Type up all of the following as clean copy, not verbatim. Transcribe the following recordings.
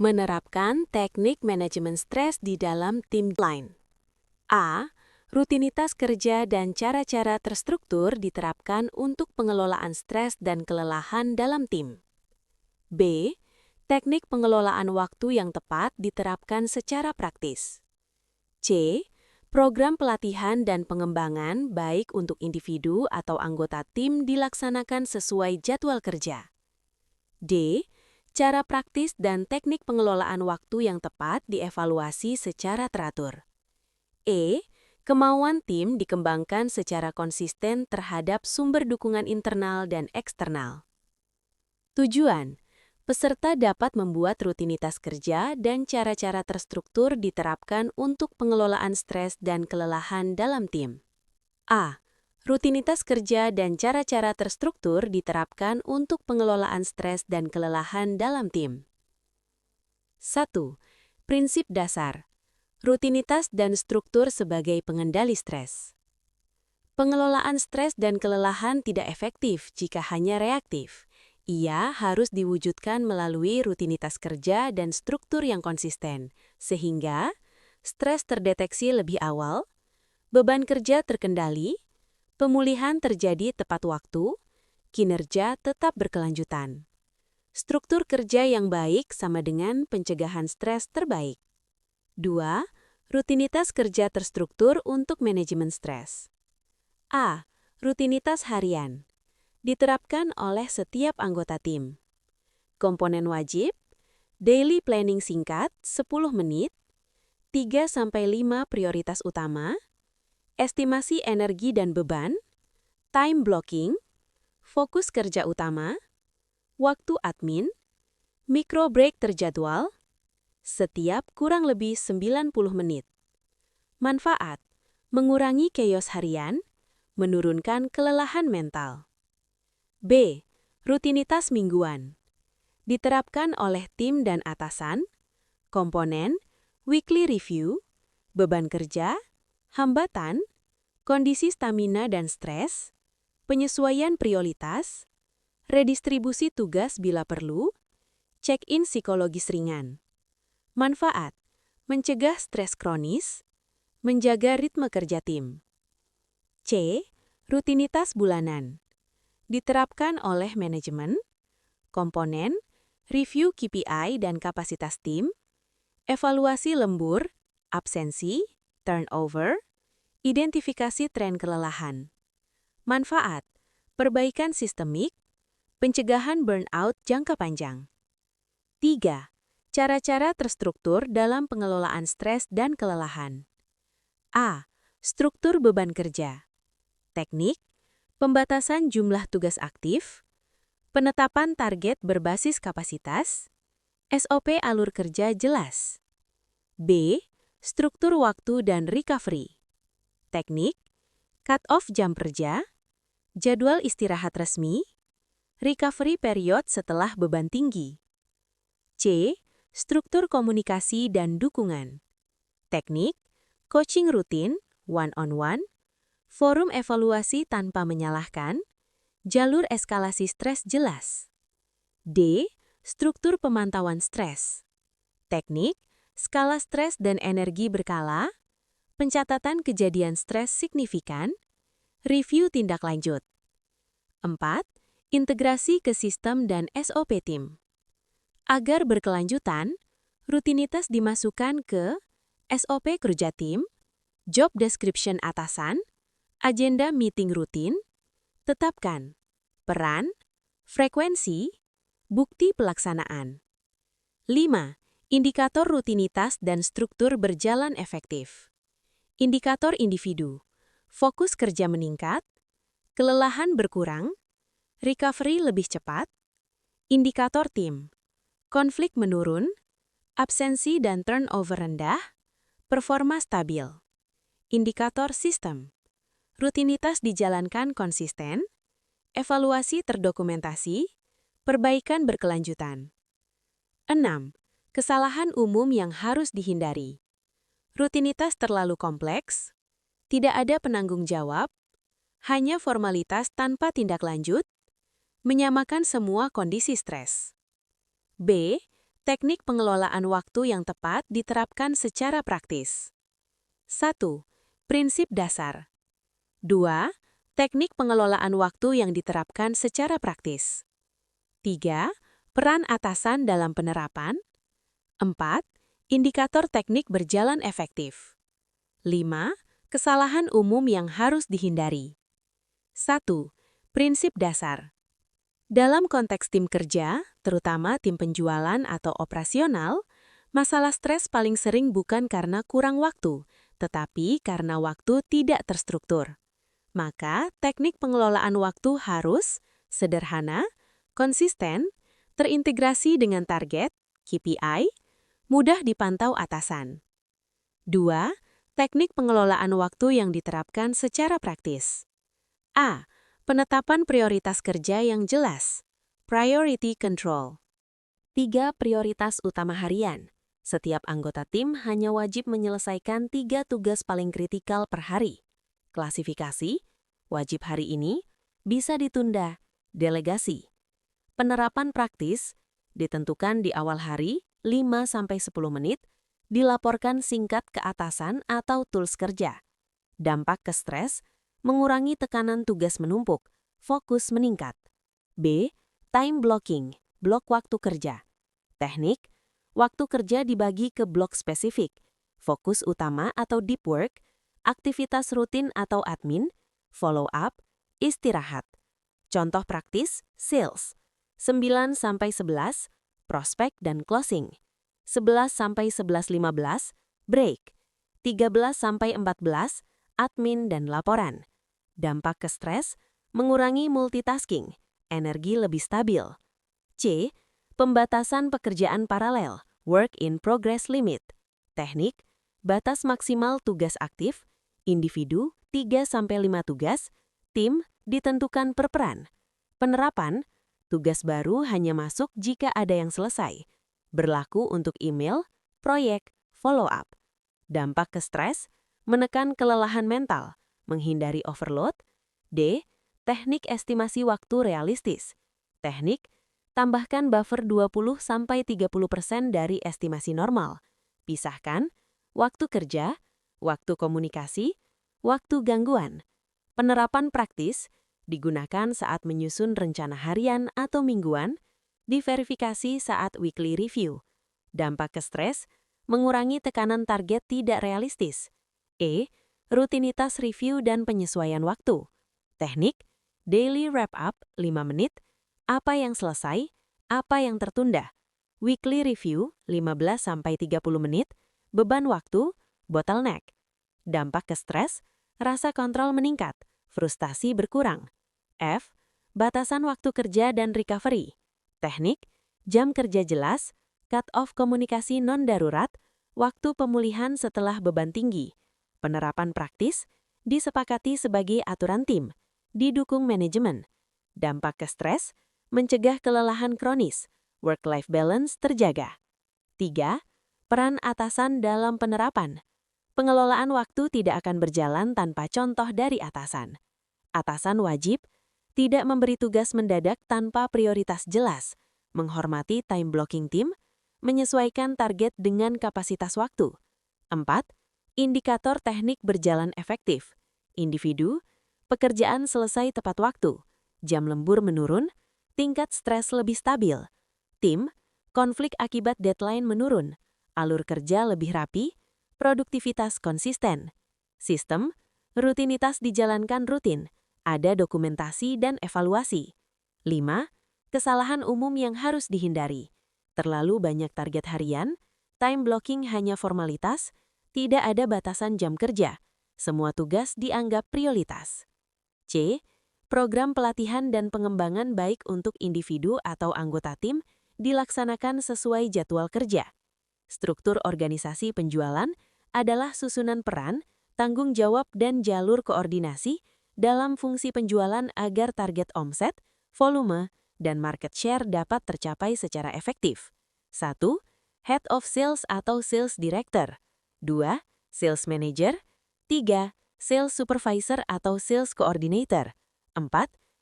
Menerapkan teknik manajemen stres di dalam tim lain. A. Rutinitas kerja dan cara-cara terstruktur diterapkan untuk pengelolaan stres dan kelelahan dalam tim. B. Teknik pengelolaan waktu yang tepat diterapkan secara praktis. C. Program pelatihan dan pengembangan baik untuk individu atau anggota tim dilaksanakan sesuai jadwal kerja. D. Cara praktis dan teknik pengelolaan waktu yang tepat dievaluasi secara teratur. E. Kemauan tim dikembangkan secara konsisten terhadap sumber dukungan internal dan eksternal. Tujuan: peserta dapat membuat rutinitas kerja dan cara-cara terstruktur diterapkan untuk pengelolaan stres dan kelelahan dalam tim. A. Rutinitas kerja dan cara-cara terstruktur diterapkan untuk pengelolaan stres dan kelelahan dalam tim. 1. Prinsip dasar. Rutinitas dan struktur sebagai pengendali stres. Pengelolaan stres dan kelelahan tidak efektif jika hanya reaktif. Ia harus diwujudkan melalui rutinitas kerja dan struktur yang konsisten, sehingga stres terdeteksi lebih awal, beban kerja terkendali, pemulihan terjadi tepat waktu, kinerja tetap berkelanjutan. Struktur kerja yang baik sama dengan pencegahan stres terbaik. 2. Rutinitas kerja terstruktur untuk manajemen stres. A. Rutinitas harian. Diterapkan oleh setiap anggota tim. Komponen wajib, daily planning singkat 10 menit, 3-5 prioritas utama, estimasi energi dan beban, time blocking, fokus kerja utama, waktu admin, micro break terjadwal, setiap kurang lebih 90 menit. Manfaat: mengurangi chaos harian, menurunkan kelelahan mental. B. Rutinitas mingguan. Diterapkan oleh tim dan atasan, komponen, weekly review, beban kerja, hambatan, kondisi stamina dan stres, penyesuaian prioritas, redistribusi tugas bila perlu, check-in psikologis ringan. Manfaat: mencegah stres kronis, menjaga ritme kerja tim. C. Rutinitas bulanan. Diterapkan oleh manajemen, komponen, review KPI dan kapasitas tim, evaluasi lembur, absensi, turnover, identifikasi tren kelelahan. Manfaat: perbaikan sistemik, pencegahan burnout jangka panjang. 3. Cara-cara terstruktur dalam pengelolaan stres dan kelelahan. A. Struktur beban kerja. Teknik: pembatasan jumlah tugas aktif, penetapan target berbasis kapasitas, SOP alur kerja jelas. B. Struktur waktu dan recovery. Teknik: cut-off jam kerja, jadwal istirahat resmi, recovery period setelah beban tinggi. C. Struktur komunikasi dan dukungan. Teknik: coaching rutin, one-on-one, forum evaluasi tanpa menyalahkan, jalur eskalasi stres jelas. D. Struktur pemantauan stres. Teknik: skala stres dan energi berkala, pencatatan kejadian stres signifikan, review tindak lanjut. 4. Integrasi ke sistem dan SOP tim. Agar berkelanjutan, rutinitas dimasukkan ke SOP kerja tim, job description atasan, agenda meeting rutin, tetapkan peran, frekuensi, bukti pelaksanaan. 5. Indikator rutinitas dan struktur berjalan efektif. Indikator individu, fokus kerja meningkat, kelelahan berkurang, recovery lebih cepat. Indikator tim, konflik menurun, absensi dan turnover rendah, performa stabil. Indikator sistem, rutinitas dijalankan konsisten, evaluasi terdokumentasi, perbaikan berkelanjutan. 6. Kesalahan umum yang harus dihindari. Rutinitas terlalu kompleks, tidak ada penanggung jawab, hanya formalitas tanpa tindak lanjut, menyamakan semua kondisi stres. B. Teknik pengelolaan waktu yang tepat diterapkan secara praktis. 1. Prinsip dasar. 2. Teknik pengelolaan waktu yang diterapkan secara praktis. 3. Peran atasan dalam penerapan. 4. Indikator teknik berjalan efektif. 5. Kesalahan umum yang harus dihindari. 1. Prinsip dasar. Dalam konteks tim kerja, terutama tim penjualan atau operasional, masalah stres paling sering bukan karena kurang waktu, tetapi karena waktu tidak terstruktur. Maka, teknik pengelolaan waktu harus sederhana, konsisten, terintegrasi dengan target, KPI, mudah dipantau atasan. 2. Teknik pengelolaan waktu yang diterapkan secara praktis. A. Penetapan prioritas kerja yang jelas. Priority control. 3 prioritas utama harian. Setiap anggota tim hanya wajib menyelesaikan 3 tugas paling kritikal per hari. Klasifikasi, wajib hari ini, bisa ditunda, delegasi. Penerapan praktis, ditentukan di awal hari, 5-10 menit, dilaporkan singkat ke atasan atau tools kerja. Dampak ke stres, mengurangi tekanan tugas menumpuk, fokus meningkat. B. Time blocking, blok waktu kerja. Teknik, waktu kerja dibagi ke blok spesifik, fokus utama atau deep work, aktivitas rutin atau admin, follow up, istirahat. Contoh praktis, sales, 9-11, prospek dan closing, 11-11:15, break, 13-14, admin dan laporan. Dampak ke stres, mengurangi multitasking, energi lebih stabil. C. Pembatasan pekerjaan paralel, work in progress limit. Teknik, batas maksimal tugas aktif, individu 3-5 tugas, tim ditentukan per peran. Penerapan, tugas baru hanya masuk jika ada yang selesai. Berlaku untuk email, proyek, follow up. Dampak ke stres, menekan kelelahan mental, menghindari overload. D. Teknik estimasi waktu realistis. Teknik, tambahkan buffer 20-30% dari estimasi normal. Pisahkan waktu kerja, waktu komunikasi, waktu gangguan. Penerapan praktis digunakan saat menyusun rencana harian atau mingguan, diverifikasi saat weekly review. Dampak ke stres, mengurangi tekanan target tidak realistis. E. Rutinitas review dan penyesuaian waktu. Teknik, daily wrap-up 5 menit, apa yang selesai, apa yang tertunda. Weekly review 15-30 menit, beban waktu, bottleneck. Dampak ke stres, rasa kontrol meningkat, frustasi berkurang. F. Batasan waktu kerja dan recovery. Teknik, jam kerja jelas, cut-off komunikasi non-darurat, waktu pemulihan setelah beban tinggi. Penerapan praktis, disepakati sebagai aturan tim, didukung manajemen. Dampak ke stres, mencegah kelelahan kronis, work-life balance terjaga. 3. Peran atasan dalam penerapan. Pengelolaan waktu tidak akan berjalan tanpa contoh dari atasan. Atasan wajib tidak memberi tugas mendadak tanpa prioritas jelas, menghormati time blocking tim, menyesuaikan target dengan kapasitas waktu. 4. Indikator teknik berjalan efektif. Individu, pekerjaan selesai tepat waktu, jam lembur menurun, tingkat stres lebih stabil. Tim, konflik akibat deadline menurun, alur kerja lebih rapi, produktivitas konsisten. Sistem, rutinitas dijalankan rutin, ada dokumentasi dan evaluasi. 5. Kesalahan umum yang harus dihindari. Terlalu banyak target harian, time blocking hanya formalitas, tidak ada batasan jam kerja, semua tugas dianggap prioritas. C. Program pelatihan dan pengembangan baik untuk individu atau anggota tim dilaksanakan sesuai jadwal kerja. Struktur organisasi penjualan adalah susunan peran, tanggung jawab dan jalur koordinasi dalam fungsi penjualan agar target omset, volume, dan market share dapat tercapai secara efektif. 1. Head of Sales atau Sales Director. 2. Sales Manager. 3. Sales Supervisor atau Sales Coordinator. 4.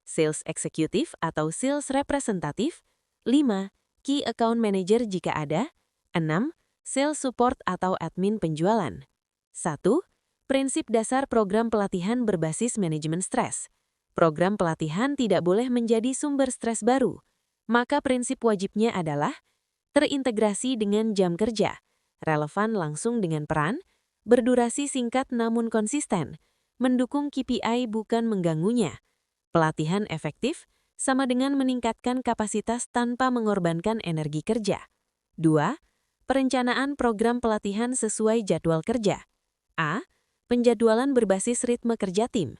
Sales Executive atau Sales Representative. 5. Key Account Manager jika ada. 6. Sales Support atau admin penjualan. 1. Prinsip dasar program pelatihan berbasis manajemen stres. Program pelatihan tidak boleh menjadi sumber stres baru. Maka prinsip wajibnya adalah terintegrasi dengan jam kerja, relevan langsung dengan peran, berdurasi singkat namun konsisten, mendukung KPI bukan mengganggunya. Pelatihan efektif sama dengan meningkatkan kapasitas tanpa mengorbankan energi kerja. 2. Perencanaan program pelatihan sesuai jadwal kerja. A. Penjadwalan berbasis ritme kerja tim.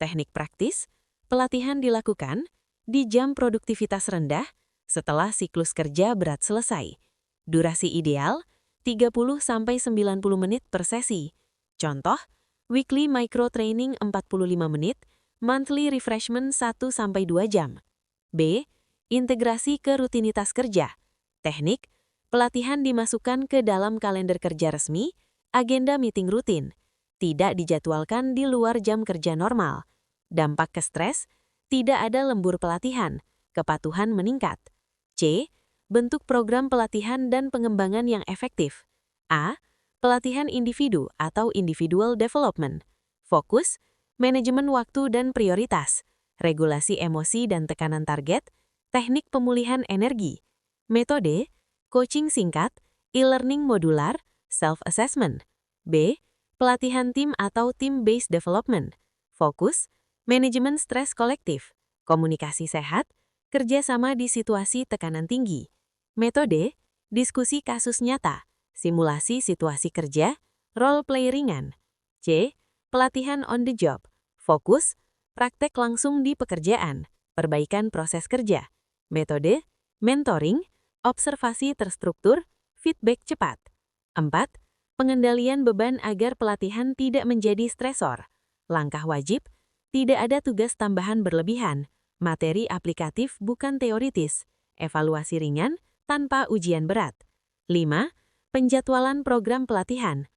Teknik praktis, pelatihan dilakukan di jam produktivitas rendah setelah siklus kerja berat selesai. Durasi ideal 30-90 menit per sesi. Contoh, weekly micro training 45 menit, monthly refreshment 1-2 jam. B. Integrasi ke rutinitas kerja. Teknik, pelatihan dimasukkan ke dalam kalender kerja resmi, agenda meeting rutin, tidak dijadwalkan di luar jam kerja normal. Dampak ke stres, tidak ada lembur pelatihan, kepatuhan meningkat. C. Bentuk program pelatihan dan pengembangan yang efektif. A. Pelatihan individu atau individual development. Fokus, manajemen waktu dan prioritas, regulasi emosi dan tekanan target, teknik pemulihan energi. Metode, coaching singkat, e-learning modular, self-assessment. B. Pelatihan tim atau team-based development. Fokus, manajemen stres kolektif, komunikasi sehat, kerjasama di situasi tekanan tinggi. Metode, diskusi kasus nyata, simulasi situasi kerja, role play ringan. C. Pelatihan on the job, fokus, praktek langsung di pekerjaan, perbaikan proses kerja. Metode, mentoring, observasi terstruktur, feedback cepat. 4. Pengendalian beban agar pelatihan tidak menjadi stresor. Langkah wajib, tidak ada tugas tambahan berlebihan, materi aplikatif bukan teoritis, evaluasi ringan tanpa ujian berat. 5. Penjadwalan program pelatihan.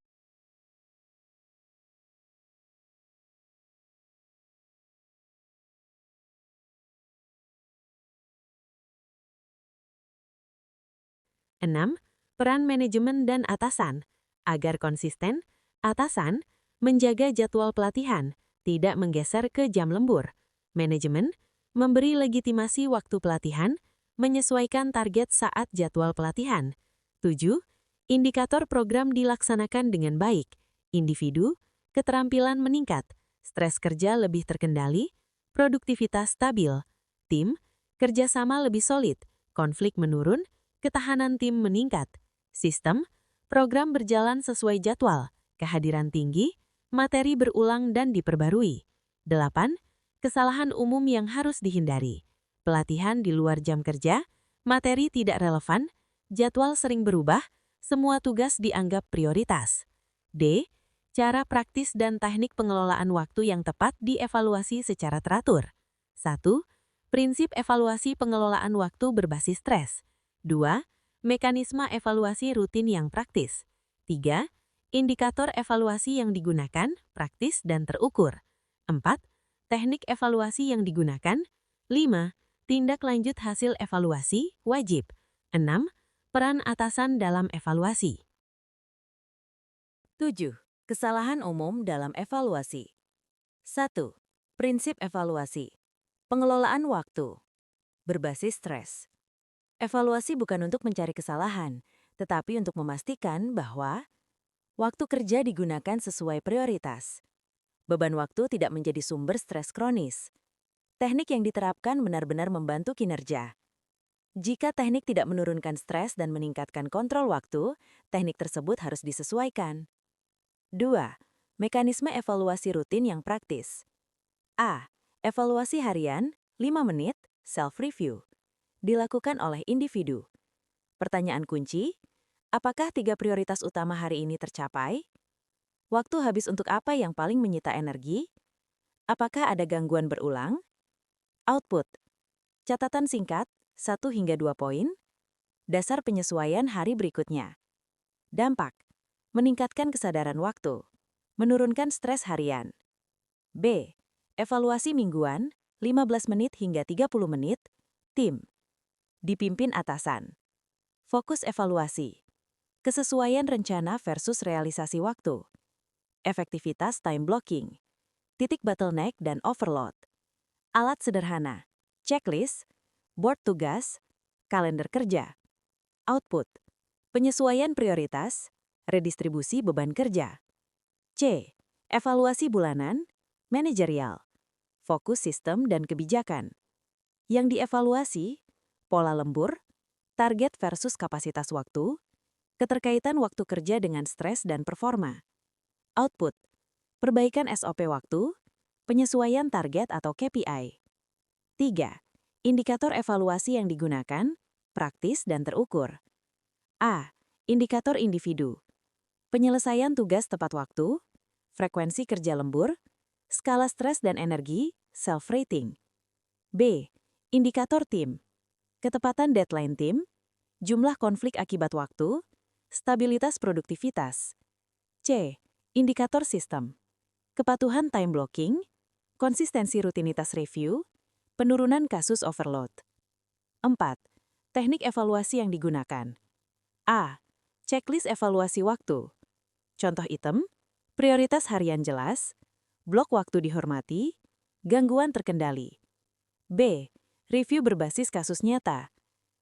Enam, peran manajemen dan atasan. Agar konsisten, atasan menjaga jadwal pelatihan, tidak menggeser ke jam lembur. Manajemen memberi legitimasi waktu pelatihan, menyesuaikan target saat jadwal pelatihan. 7. Indikator program dilaksanakan dengan baik. Individu, keterampilan meningkat, stres kerja lebih terkendali, produktivitas stabil. Tim, kerjasama lebih solid, konflik menurun, ketahanan tim meningkat. Sistem, program berjalan sesuai jadwal, kehadiran tinggi, materi berulang dan diperbarui. 8. Kesalahan umum yang harus dihindari. Pelatihan di luar jam kerja, materi tidak relevan, jadwal sering berubah, semua tugas dianggap prioritas. D. Cara praktis dan teknik pengelolaan waktu yang tepat dievaluasi secara teratur. 1. Prinsip evaluasi pengelolaan waktu berbasis stres. 2. Mekanisme evaluasi rutin yang praktis. 3. Indikator evaluasi yang digunakan, praktis dan terukur. 4. Teknik evaluasi yang digunakan. 5. Tindak lanjut hasil evaluasi, wajib. 6. Peran atasan dalam evaluasi. 7. Kesalahan umum dalam evaluasi. 1. Prinsip evaluasi. Pengelolaan waktu. Berbasis stres. Evaluasi bukan untuk mencari kesalahan, tetapi untuk memastikan bahwa waktu kerja digunakan sesuai prioritas. Beban waktu tidak menjadi sumber stres kronis. Teknik yang diterapkan benar-benar membantu kinerja. Jika teknik tidak menurunkan stres dan meningkatkan kontrol waktu, teknik tersebut harus disesuaikan. 2. Mekanisme evaluasi rutin yang praktis. A. Evaluasi harian, 5 menit, self-review. Dilakukan oleh individu. Pertanyaan kunci, apakah 3 prioritas utama hari ini tercapai? Waktu habis untuk apa yang paling menyita energi? Apakah ada gangguan berulang? Output. Catatan singkat, 1-2 poin. Dasar penyesuaian hari berikutnya. Dampak. Meningkatkan kesadaran waktu. Menurunkan stres harian. B. Evaluasi mingguan, 15 menit hingga 30 menit. Tim. Dipimpin atasan. Fokus evaluasi. Kesesuaian rencana versus realisasi waktu. Efektivitas time blocking. Titik bottleneck dan overload. Alat sederhana. Checklist, board tugas, kalender kerja. Output. Penyesuaian prioritas, redistribusi beban kerja. C. Evaluasi bulanan, manajerial. Fokus sistem dan kebijakan. Yang dievaluasi, pola lembur, target versus kapasitas waktu, keterkaitan waktu kerja dengan stres dan performa. Output. Perbaikan SOP waktu, penyesuaian target atau KPI. 3. Indikator evaluasi yang digunakan, praktis dan terukur. A. Indikator individu. Penyelesaian tugas tepat waktu, frekuensi kerja lembur, skala stres dan energi, self-rating. B. Indikator tim. Ketepatan deadline tim, jumlah konflik akibat waktu, stabilitas produktivitas. C. Indikator sistem. Kepatuhan time blocking, konsistensi rutinitas review, penurunan kasus overload. 4. Teknik evaluasi yang digunakan. A. Checklist evaluasi waktu. Contoh item, prioritas harian jelas, blok waktu dihormati, gangguan terkendali. B. Review berbasis kasus nyata.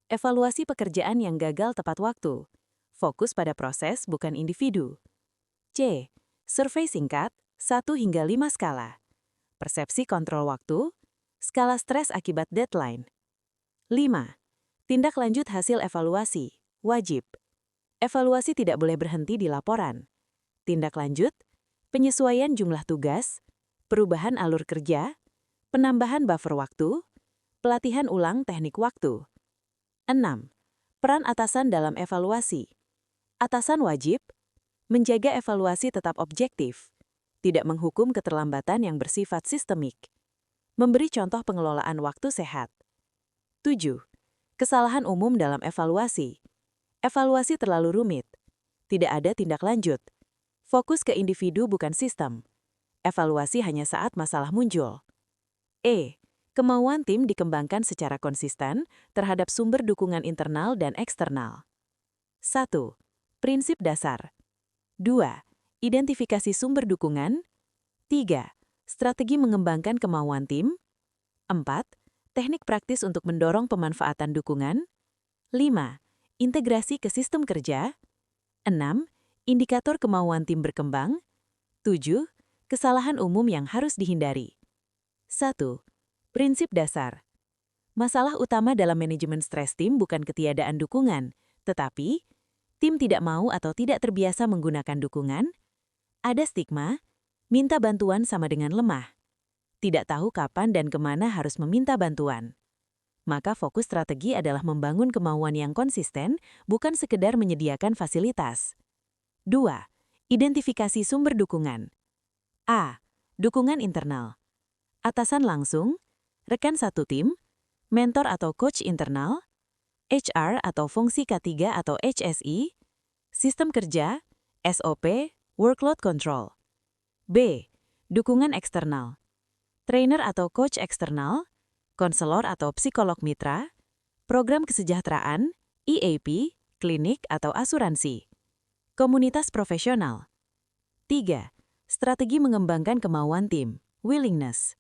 Evaluasi pekerjaan yang gagal tepat waktu. Fokus pada proses bukan individu. C. Survei singkat, 1 hingga 5 skala. Persepsi kontrol waktu, skala stres akibat deadline. 5. Tindak lanjut hasil evaluasi, wajib. Evaluasi tidak boleh berhenti di laporan. Tindak lanjut, penyesuaian jumlah tugas, perubahan alur kerja, penambahan buffer waktu, pelatihan ulang teknik waktu. 6. Peran atasan dalam evaluasi. Atasan wajib menjaga evaluasi tetap objektif, tidak menghukum keterlambatan yang bersifat sistemik, memberi contoh pengelolaan waktu sehat. 7. Kesalahan umum dalam evaluasi. Evaluasi terlalu rumit. Tidak ada tindak lanjut. Fokus ke individu bukan sistem. Evaluasi hanya saat masalah muncul. E. Kemauan tim dikembangkan secara konsisten terhadap sumber dukungan internal dan eksternal. 1. Prinsip dasar. 2. Identifikasi sumber dukungan. 3. Strategi mengembangkan kemauan tim. 4. Teknik praktis untuk mendorong pemanfaatan dukungan. 5. Integrasi ke sistem kerja. 6. Indikator kemauan tim berkembang. 7. Kesalahan umum yang harus dihindari. 1. Prinsip dasar. Masalah utama dalam manajemen stres tim bukan ketiadaan dukungan, tetapi tim tidak mau atau tidak terbiasa menggunakan dukungan, ada stigma, minta bantuan sama dengan lemah, tidak tahu kapan dan kemana harus meminta bantuan. Maka fokus strategi adalah membangun kemauan yang konsisten, bukan sekedar menyediakan fasilitas. 2. Identifikasi sumber dukungan. A. Dukungan internal. Atasan langsung, rekan satu tim, mentor atau coach internal, HR atau fungsi K3 atau HSI, sistem kerja, SOP, workload control. B. Dukungan eksternal. Trainer atau coach eksternal, konselor atau psikolog mitra, program kesejahteraan, EAP, klinik atau asuransi. Komunitas profesional. 3. Strategi mengembangkan kemauan tim, willingness.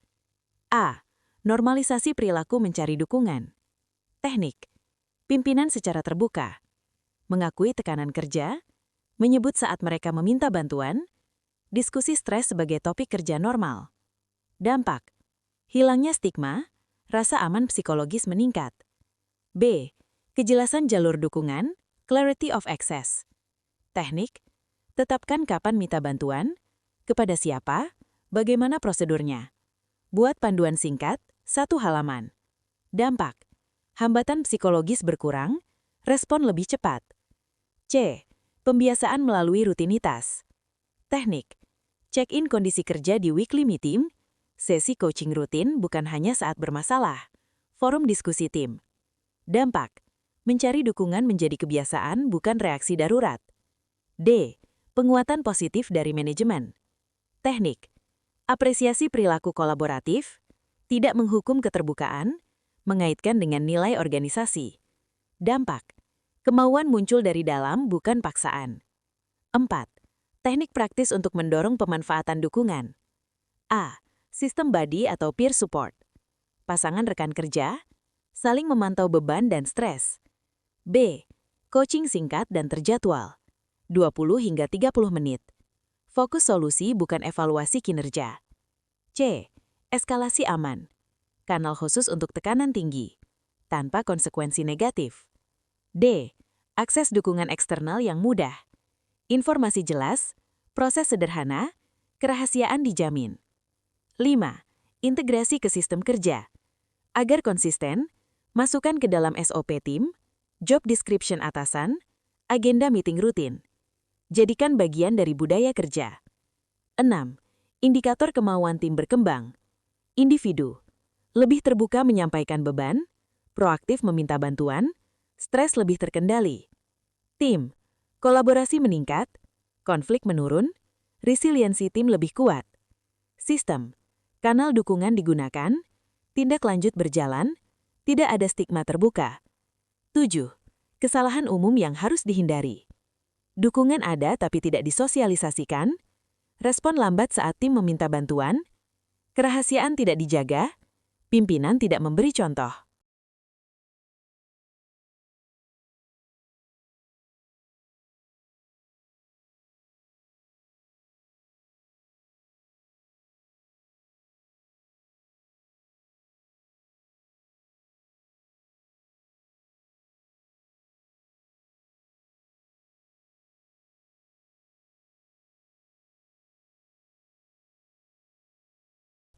A. Normalisasi perilaku mencari dukungan. Teknik. Pimpinan secara terbuka. Mengakui tekanan kerja, menyebut saat mereka meminta bantuan, diskusi stres sebagai topik kerja normal. Dampak. Hilangnya stigma, rasa aman psikologis meningkat. B. Kejelasan jalur dukungan, clarity of access. Teknik. Tetapkan kapan minta bantuan, kepada siapa, bagaimana prosedurnya. Buat panduan singkat, 1 halaman. Dampak. Hambatan psikologis berkurang, respon lebih cepat. C. Pembiasaan melalui rutinitas. Teknik. Check-in kondisi kerja di weekly meeting, sesi coaching rutin bukan hanya saat bermasalah, forum diskusi tim. Dampak. Mencari dukungan menjadi kebiasaan bukan reaksi darurat. D. Penguatan positif dari manajemen. Teknik. Apresiasi perilaku kolaboratif, tidak menghukum keterbukaan, mengaitkan dengan nilai organisasi. Dampak. Kemauan muncul dari dalam, bukan paksaan. 4. Teknik praktis untuk mendorong pemanfaatan dukungan. A. Sistem buddy atau peer support. Pasangan rekan kerja, saling memantau beban dan stres. B. Coaching singkat dan terjadwal. 20 hingga 30 menit. Fokus solusi bukan evaluasi kinerja. C. Eskalasi aman. Kanal khusus untuk tekanan tinggi, tanpa konsekuensi negatif. D. Akses dukungan eksternal yang mudah. Informasi jelas, proses sederhana, kerahasiaan dijamin. 5. Integrasi ke sistem kerja. Agar konsisten, masukkan ke dalam SOP tim, job description atasan, agenda meeting rutin. Jadikan bagian dari budaya kerja. 6. Indikator kemauan tim berkembang. Individu. Lebih terbuka menyampaikan beban, proaktif meminta bantuan, stres lebih terkendali. Tim. Kolaborasi meningkat, konflik menurun, resiliensi tim lebih kuat. Sistem. Kanal dukungan digunakan, tindak lanjut berjalan, tidak ada stigma terbuka. 7. Kesalahan umum yang harus dihindari. Dukungan ada tapi tidak disosialisasikan, respon lambat saat tim meminta bantuan, kerahasiaan tidak dijaga, pimpinan tidak memberi contoh.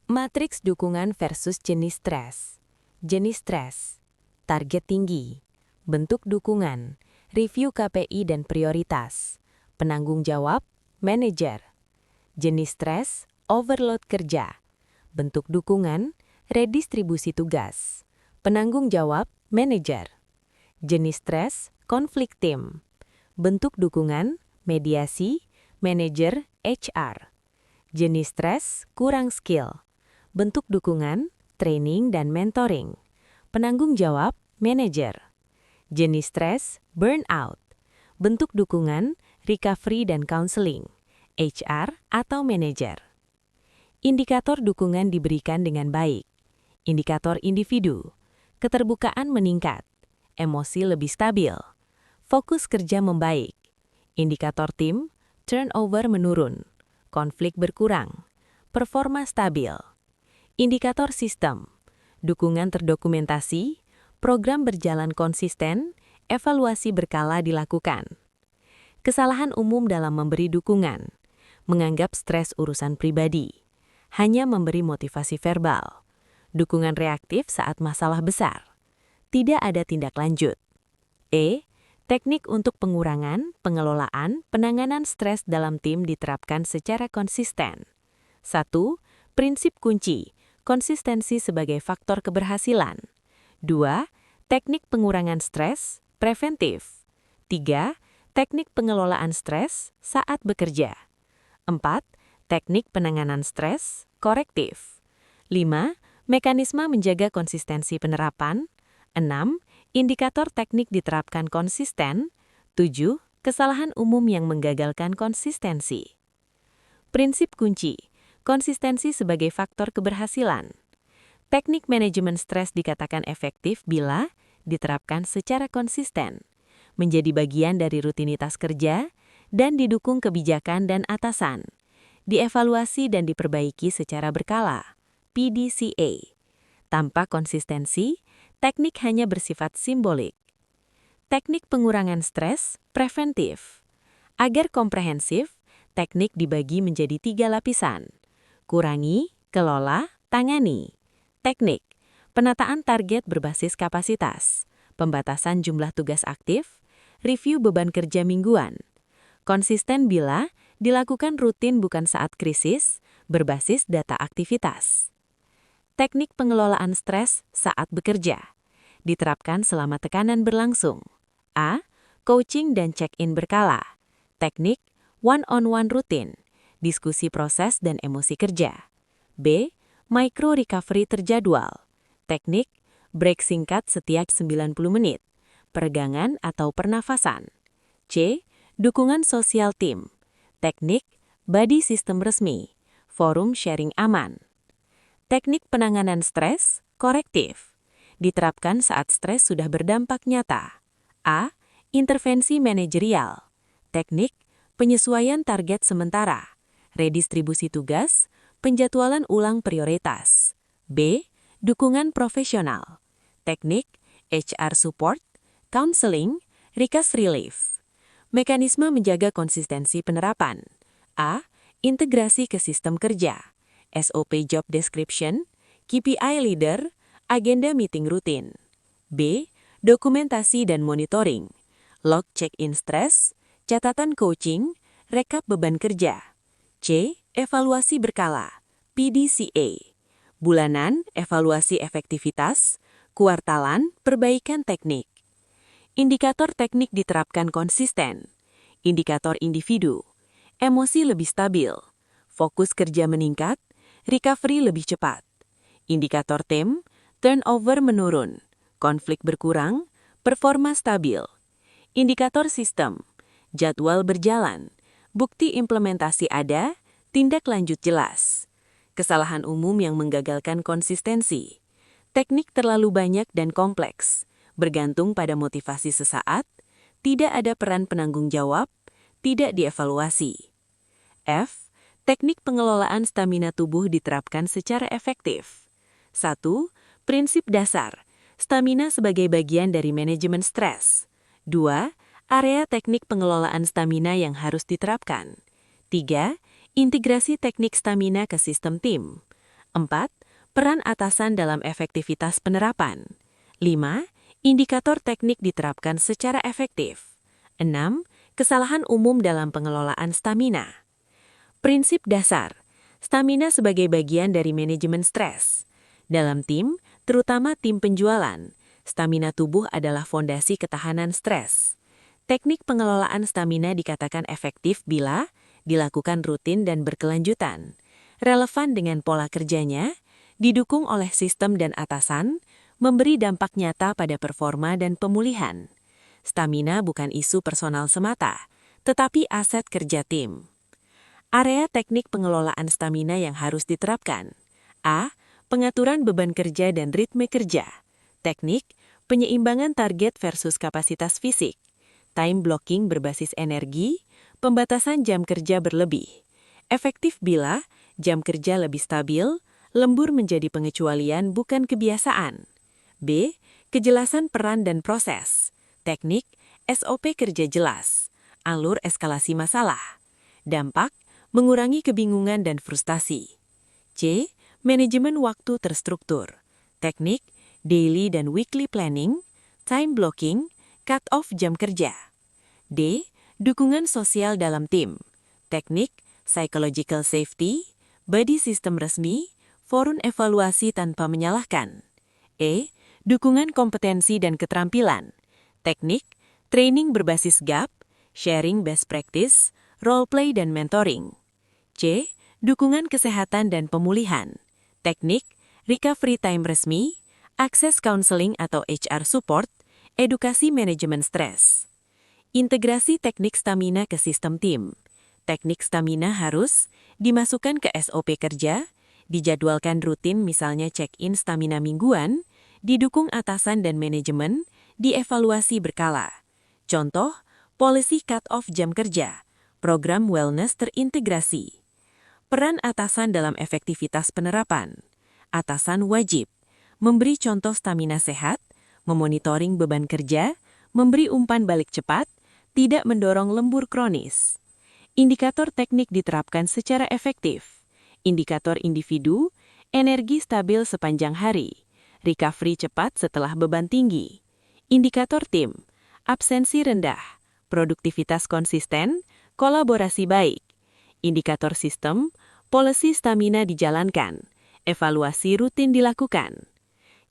Matriks dukungan versus jenis stres. Jenis stres, target tinggi, bentuk dukungan, review KPI dan prioritas, penanggung jawab, manajer. Jenis stres, overload kerja, bentuk dukungan, redistribusi tugas, penanggung jawab, manajer. Jenis stres, konflik tim, bentuk dukungan, mediasi, manajer, HR. Jenis stres, kurang skill, bentuk dukungan, training dan mentoring, penanggung jawab, manajer. Jenis stres, burnout, bentuk dukungan, recovery dan counseling, HR atau manajer. Indikator dukungan diberikan dengan baik. Indikator individu, keterbukaan meningkat, emosi lebih stabil, fokus kerja membaik. Indikator tim, turnover menurun, konflik berkurang, performa stabil. Indikator sistem, dukungan terdokumentasi, program berjalan konsisten, evaluasi berkala dilakukan. Kesalahan umum dalam memberi dukungan, menganggap stres urusan pribadi, hanya memberi motivasi verbal, dukungan reaktif saat masalah besar, tidak ada tindak lanjut. E. Teknik untuk pengurangan, pengelolaan, penanganan stres dalam tim diterapkan secara konsisten. 1. Prinsip kunci, konsistensi sebagai faktor keberhasilan. 2. Teknik pengurangan stres, preventif. 3. Teknik pengelolaan stres saat bekerja. 4. Teknik penanganan stres, korektif. 5. Mekanisme menjaga konsistensi penerapan. 6. Indikator teknik diterapkan konsisten. 7. Kesalahan umum yang menggagalkan konsistensi. Prinsip kunci, konsistensi sebagai faktor keberhasilan. Teknik manajemen stres dikatakan efektif bila diterapkan secara konsisten, menjadi bagian dari rutinitas kerja, dan didukung kebijakan dan atasan, dievaluasi dan diperbaiki secara berkala, PDCA. Tanpa konsistensi, teknik hanya bersifat simbolik. Teknik pengurangan stres, preventif. Agar komprehensif, teknik dibagi menjadi 3 lapisan. Kurangi, kelola, tangani. Teknik, penataan target berbasis kapasitas, pembatasan jumlah tugas aktif, review beban kerja mingguan. Konsisten bila dilakukan rutin bukan saat krisis, berbasis data aktivitas. Teknik pengelolaan stres saat bekerja, diterapkan selama tekanan berlangsung. A. Coaching dan check-in berkala. Teknik, one-on-one rutin, diskusi proses dan emosi kerja. B. Micro recovery terjadwal. Teknik, break singkat setiap 90 menit, peregangan atau pernafasan. C. Dukungan sosial tim. Teknik, body system resmi, forum sharing aman. Teknik penanganan stres, korektif. Diterapkan saat stres sudah berdampak nyata. A. Intervensi manajerial. Teknik, penyesuaian target sementara, redistribusi tugas, penjadwalan ulang prioritas. B. Dukungan profesional. Teknik, HR support, counseling, request relief. Mekanisme menjaga konsistensi penerapan. A. Integrasi ke sistem kerja. SOP job description, KPI leader, agenda meeting rutin. B. Dokumentasi dan monitoring. Log check-in stres, catatan coaching, rekap beban kerja. C. Evaluasi berkala, PDCA. Bulanan, evaluasi efektivitas, kuartalan, perbaikan teknik. Indikator teknik diterapkan konsisten. Indikator individu. Emosi lebih stabil. Fokus kerja meningkat. Recovery lebih cepat. Indikator tim. Turnover menurun. Konflik berkurang. Performa stabil. Indikator sistem. Jadwal berjalan. Bukti implementasi ada. Tindak lanjut jelas. Kesalahan umum yang menggagalkan konsistensi. Teknik terlalu banyak dan kompleks. Bergantung pada motivasi sesaat, tidak ada peran penanggung jawab, tidak dievaluasi. F. Teknik pengelolaan stamina tubuh diterapkan secara efektif. 1. Prinsip dasar, stamina sebagai bagian dari manajemen stres. 2. Area teknik pengelolaan stamina yang harus diterapkan. 3. Integrasi teknik stamina ke sistem tim. 4. Peran atasan dalam efektivitas penerapan. 5. Indikator teknik diterapkan secara efektif. 6. Kesalahan umum dalam pengelolaan stamina. Prinsip dasar, stamina sebagai bagian dari manajemen stres. Dalam tim, terutama tim penjualan, stamina tubuh adalah fondasi ketahanan stres. Teknik pengelolaan stamina dikatakan efektif bila dilakukan rutin dan berkelanjutan, relevan dengan pola kerjanya, didukung oleh sistem dan atasan, memberi dampak nyata pada performa dan pemulihan. Stamina bukan isu personal semata, tetapi aset kerja tim. Area teknik pengelolaan stamina yang harus diterapkan. A. Pengaturan beban kerja dan ritme kerja. Teknik, penyeimbangan target versus kapasitas fisik. Time blocking berbasis energi, pembatasan jam kerja berlebih. Efektif bila jam kerja lebih stabil, lembur menjadi pengecualian bukan kebiasaan. B. Kejelasan peran dan proses. Teknik, SOP kerja jelas. Alur eskalasi masalah. Dampak, mengurangi kebingungan dan frustasi. C. Manajemen waktu terstruktur. Teknik, daily dan weekly planning, time blocking, cut-off jam kerja. D. Dukungan sosial dalam tim. Teknik, psychological safety, body system resmi, forum evaluasi tanpa menyalahkan. E. Dukungan kompetensi dan keterampilan. Teknik, training berbasis gap, sharing best practice, role play dan mentoring. C. Dukungan kesehatan dan pemulihan. Teknik, recovery time resmi, akses counseling atau HR support, edukasi manajemen stres. Integrasi teknik stamina ke sistem tim. Teknik stamina harus dimasukkan ke SOP kerja, dijadwalkan rutin misalnya check-in stamina mingguan, didukung atasan dan manajemen, dievaluasi berkala. Contoh, polisi cut-off jam kerja, program wellness terintegrasi. Peran atasan dalam efektivitas penerapan. Atasan wajib memberi contoh stamina sehat, memonitoring beban kerja, memberi umpan balik cepat, tidak mendorong lembur kronis. Indikator teknik diterapkan secara efektif. Indikator individu, energi stabil sepanjang hari. Recovery cepat setelah beban tinggi. Indikator tim, absensi rendah, produktivitas konsisten, kolaborasi baik. Indikator sistem, polisi stamina dijalankan, evaluasi rutin dilakukan.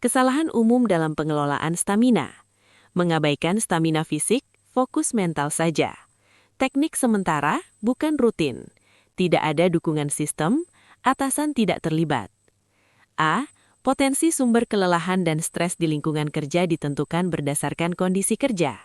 Kesalahan umum dalam pengelolaan stamina. Mengabaikan stamina fisik, fokus mental saja. Teknik sementara, bukan rutin. Tidak ada dukungan sistem, atasan tidak terlibat. A. Potensi sumber kelelahan dan stres di lingkungan kerja ditentukan berdasarkan kondisi kerja.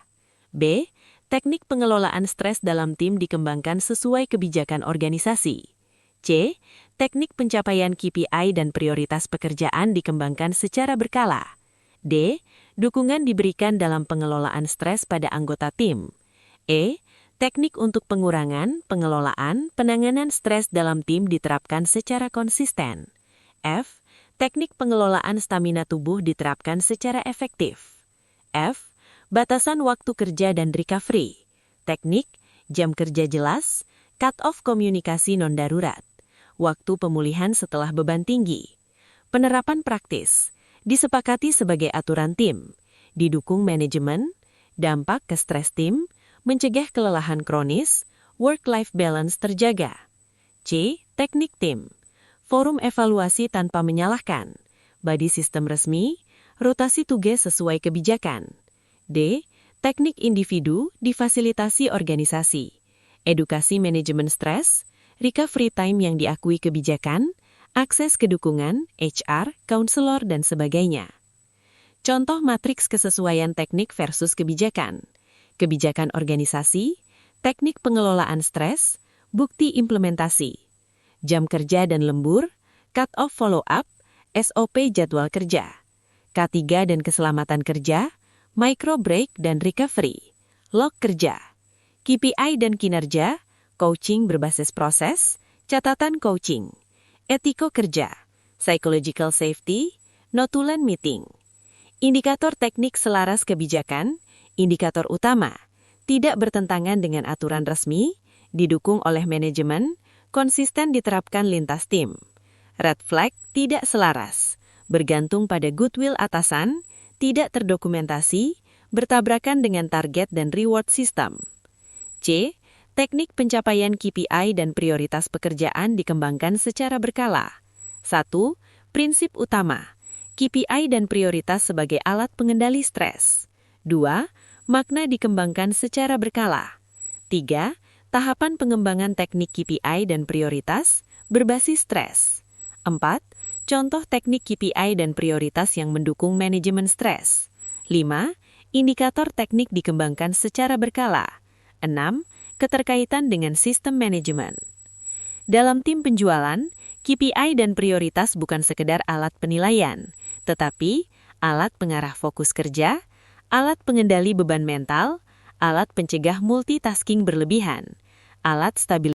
B. Teknik pengelolaan stres dalam tim dikembangkan sesuai kebijakan organisasi. C. Teknik pencapaian KPI dan prioritas pekerjaan dikembangkan secara berkala. D. Dukungan diberikan dalam pengelolaan stres pada anggota tim. E. Teknik untuk pengurangan, pengelolaan, penanganan stres dalam tim diterapkan secara konsisten. F. Teknik pengelolaan stamina tubuh diterapkan secara efektif. F. Batasan waktu kerja dan recovery. Teknik, jam kerja jelas, cut-off komunikasi non-darurat. Waktu pemulihan setelah beban tinggi. Penerapan praktis, disepakati sebagai aturan tim, didukung manajemen, dampak ke stres tim, mencegah kelelahan kronis, work-life balance terjaga. C. Teknik tim. Forum evaluasi tanpa menyalahkan, body sistem resmi, rotasi tugas sesuai kebijakan. D. Teknik individu difasilitasi organisasi, edukasi manajemen stres, recovery time yang diakui kebijakan, akses ke dukungan, HR, counselor, dan sebagainya. Contoh matriks kesesuaian teknik versus kebijakan. Kebijakan organisasi, teknik pengelolaan stres, bukti implementasi. Jam kerja dan lembur, cut-off follow-up, SOP jadwal kerja. K3 dan keselamatan kerja, micro break dan recovery. Log kerja. KPI dan kinerja, coaching berbasis proses, catatan coaching. Etiko kerja, psychological safety, notulen meeting. Indikator teknik selaras kebijakan, indikator utama, tidak bertentangan dengan aturan resmi, didukung oleh manajemen, konsisten diterapkan lintas tim. Red flag tidak selaras, bergantung pada goodwill atasan, tidak terdokumentasi, bertabrakan dengan target dan reward system. C. Teknik pencapaian KPI dan prioritas pekerjaan dikembangkan secara berkala. 1. Prinsip utama, KPI dan prioritas sebagai alat pengendali stres. 2. Makna dikembangkan secara berkala. 3. Tahapan pengembangan teknik KPI dan prioritas berbasis stres. 4. Contoh teknik KPI dan prioritas yang mendukung manajemen stres. 5. Indikator teknik dikembangkan secara berkala. 6. Keterkaitan dengan sistem manajemen. Dalam tim penjualan, KPI dan prioritas bukan sekedar alat penilaian, tetapi alat pengarah fokus kerja, alat pengendali beban mental, alat pencegah multitasking berlebihan, alat stabilitas